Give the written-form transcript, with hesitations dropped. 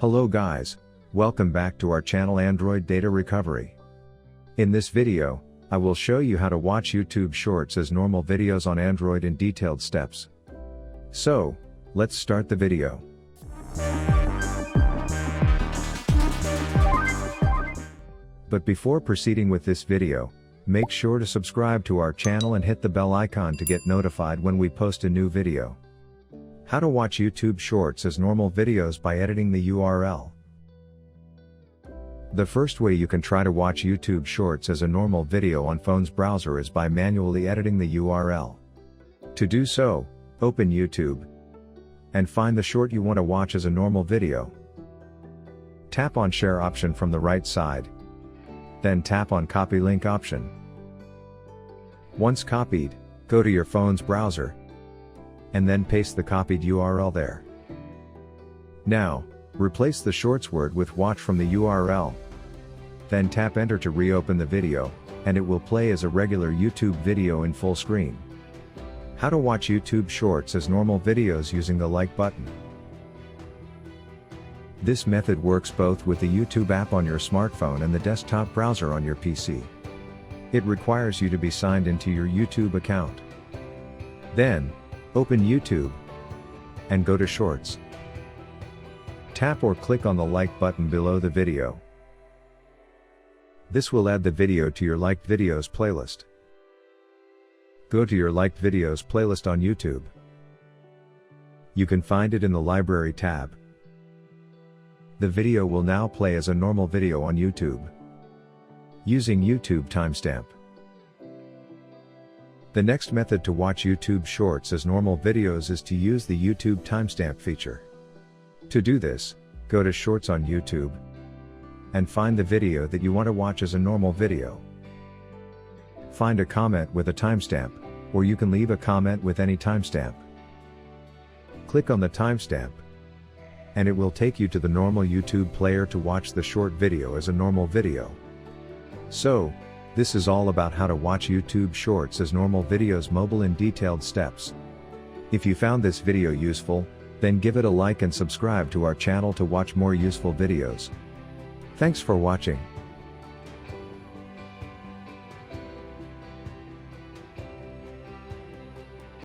Hello guys, welcome back to our channel Android Data Recovery. In this video, I will show you how to watch YouTube Shorts as normal videos on Android in detailed steps. So, let's start the video. But before proceeding with this video, make sure to subscribe to our channel and hit the bell icon to get notified when we post a new video. How to watch YouTube Shorts as normal videos by editing the URL. The first way you can try to watch YouTube Shorts as a normal video on phone's browser is by manually editing the URL. To do so, open YouTube and find the short you want to watch as a normal video. Tap on Share option from the right side. Then tap on Copy Link option. Once copied, go to your phone's browser and then paste the copied URL there. Now, replace the shorts word with watch from the URL. Then tap enter to reopen the video, and it will play as a regular YouTube video in full screen. How to watch YouTube Shorts as normal videos using the like button. This method works both with the YouTube app on your smartphone and the desktop browser on your PC. It requires you to be signed into your YouTube account. Then, open YouTube and go to Shorts. Tap or click on the like button below the video. This will add the video to your liked videos playlist. Go to your liked videos playlist on YouTube. You can find it in the Library tab. The video will now play as a normal video on YouTube. Using YouTube timestamp. The next method to watch YouTube Shorts as normal videos is to use the YouTube timestamp feature. To do this, go to Shorts on YouTube and find the video that you want to watch as a normal video. Find a comment with a timestamp, or you can leave a comment with any timestamp. Click on the timestamp, and it will take you to the normal YouTube player to watch the short video as a normal video. So, this is all about how to watch YouTube Shorts as normal videos mobile in detailed steps. If you found this video useful, then give it a like and subscribe to our channel to watch more useful videos. Thanks for watching.